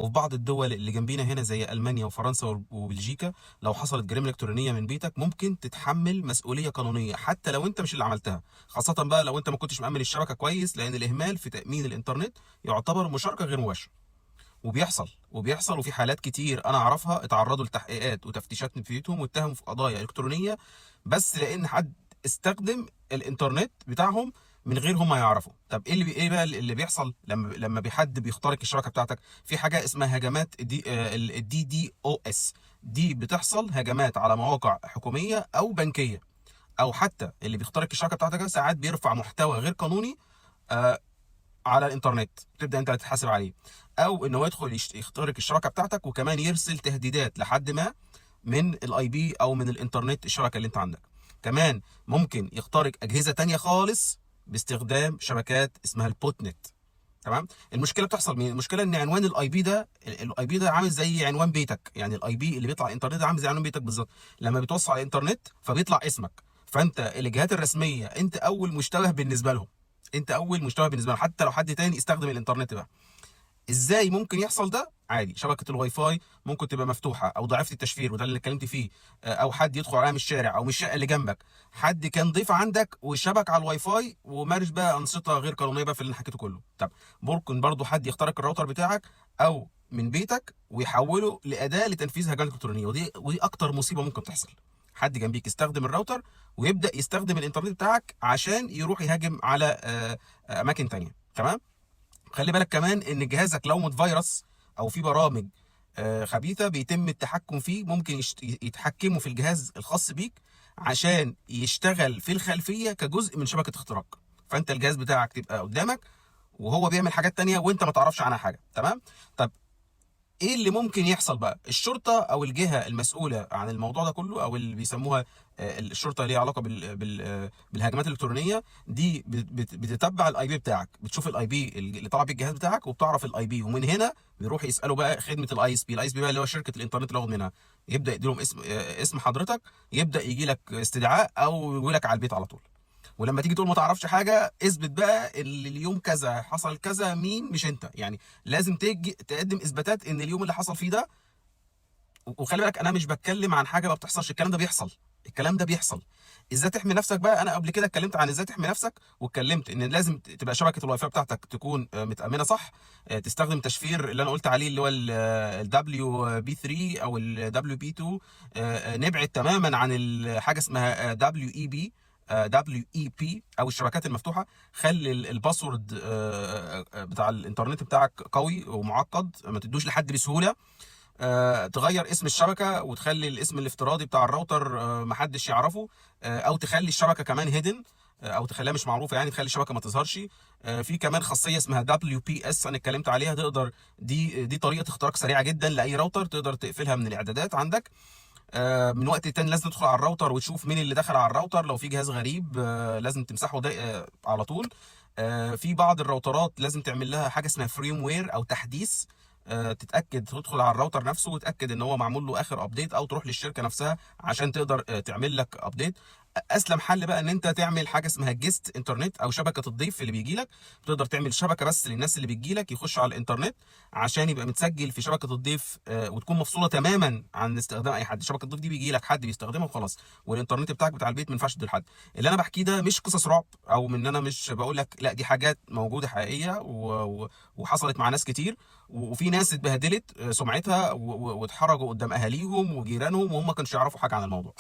وفي بعض الدول اللي جنبينا هنا زي المانيا وفرنسا وبلجيكا، لو حصلت جريمه الكترونيه من بيتك ممكن تتحمل مسؤوليه قانونيه حتى لو انت مش اللي عملتها، خاصه بقى لو انت ما كنتش مأمن الشبكه كويس، لان الاهمال في تأمين الانترنت يعتبر مشاركه غير مباشره. وبيحصل وفي حالات كتير انا اعرفها اتعرضوا لتحقيقات وتفتيشات في بيوتهم واتهموا في قضايا الكترونيه بس لان حد استخدم الانترنت بتاعهم من غير هم يعرفوا. طب ايه بقى اللي بيحصل لما حد بيخترق الشبكه بتاعتك؟ في حاجه اسمها هجمات الDDoS. دي بتحصل هجمات على مواقع حكوميه او بنكيه، او حتى اللي بيخترق الشبكه بتاعتك ده ساعات بيرفع محتوى غير قانوني على الانترنت، تبدا انت اللي تتحاسب عليه، او ان هو يدخل يخترق الشبكه بتاعتك وكمان يرسل تهديدات لحد ما من الIP او من الانترنت الشبكه اللي انت عندك. كمان ممكن يخترق اجهزه تانية خالص باستخدام شبكات اسمها البوت نت. تمام. المشكله بتحصل مين؟ المشكله ان عنوان الاي بي ده عامل زي عنوان بيتك، يعني الIP اللي بيطلع الانترنت ده عامل زي عنوان بيتك بالظبط. لما بتوصل على الانترنت فبيطلع اسمك، فانت الجهات الرسميه انت اول مشتبه بالنسبه لهم، حتى لو حد تاني استخدم الانترنت بقى. ازاي ممكن يحصل ده؟ عادي، شبكه الواي فاي ممكن تبقى مفتوحه او ضعيفه التشفير، وده اللي اتكلمت فيه. او حد يدخل عليها من الشارع او من الشقه اللي جنبك، حد كان ضيف عندك وشبك على الواي فاي ومارس بقى انشطه غير قانونيه بقى في اللي انا حكيته كله. طب ممكن برضو حد يخترق الراوتر بتاعك او من بيتك ويحوله لاداه لتنفيذ هجمات الكترونيه، ودي اكتر مصيبه ممكن تحصل. حد جنبيك يستخدم الراوتر ويبدا يستخدم الانترنت بتاعك عشان يروح يهاجم على اماكن تانية. تمام. خلي بالك كمان ان جهازك لو متفيروس او في برامج خبيثه بيتم التحكم فيه، ممكن يتحكموا في الجهاز الخاص بيك عشان يشتغل في الخلفيه كجزء من شبكه اختراق، فانت الجهاز بتاعك تبقى قدامك وهو بيعمل حاجات تانية وانت ما تعرفش عنها حاجه. تمام. طب ايه اللي ممكن يحصل بقى؟ الشرطه او الجهه المسؤوله عن الموضوع ده كله او اللي بيسموها الشرطه اللي ليها علاقه بالهجمات الالكترونيه دي بتتبع الI P بتاعك، بتشوف الI P اللي طالع بيه الجهاز بتاعك وبتعرف الI P، ومن هنا بيروح يسالوا بقى خدمه الISP بقى اللي هو شركه الانترنت اللي واخد منها، يبدا يديلهم اسم حضرتك، يبدا يجي لك استدعاء او يجي لك على البيت على طول. ولما تيجي تقول ما تعرفش حاجه، اثبت بقى اليوم كذا حصل كذا، مين مش انت يعني. لازم تيجي تقدم اثباتات ان اليوم اللي حصل فيه ده. وخلي بالك انا مش بتكلم عن حاجه ما بتحصلش، الكلام ده بيحصل. ازاي تحمي نفسك بقى؟ انا قبل كده اتكلمت عن ازاي تحمي نفسك، واتكلمت ان لازم تبقى شبكه الواي فاي بتاعتك تكون متامنه صح، تستخدم تشفير اللي انا قلت عليه اللي هو ال WB3 او ال WB2، نبعد تماما عن حاجه اسمها WEP او الشبكات المفتوحه. خلي الباسورد بتاع الانترنت بتاعك قوي ومعقد، ما تدوش لحد بسهوله. تغير اسم الشبكه وتخلي الاسم الافتراضي بتاع الراوتر محدش يعرفه، او تخلي الشبكه كمان هيدن، او تخليها مش معروفه، يعني تخلي الشبكه ما تظهرش. في كمان خاصيه اسمها WPS انا اتكلمت عليها، تقدر دي طريقه اختراق سريعه جدا لاي راوتر، تقدر تقفلها من الاعدادات عندك. من وقت تاني لازم تدخل على الراوتر وتشوف مين اللي دخل على الراوتر، لو في جهاز غريب لازم تمسحه ده على طول. في بعض الراوترات لازم تعمل لها حاجه اسمها فريم وير او تحديث، تتاكد تدخل على الراوتر نفسه وتاكد ان هو معمول له اخر ابديت، او تروح للشركه نفسها عشان تقدر تعمل لك ابديت. اسلم حل بقى ان انت تعمل حاجه اسمها جيست انترنت او شبكه الضيف اللي بيجي لك، تقدر تعمل شبكه بس للناس اللي بتجي لك يخشوا على الانترنت عشان يبقى متسجل في شبكه الضيف، وتكون مفصوله تماما عن استخدام اي حد. شبكه الضيف دي بيجي لك حد بيستخدمها وخلاص، والانترنت بتاعك بتاع البيت ما ينفعش تدي لحد. اللي انا بحكيه ده مش قصص رعب، او من انا مش بقول لك لا، دي حاجات موجوده حقيقيه وحصلت مع ناس كتير، وفي ناس اتبهدلت سمعتها واتحرجوا قدام اهاليهم وجيرانهم وهم ما كانش يعرفوا حاجه عن الموضوع.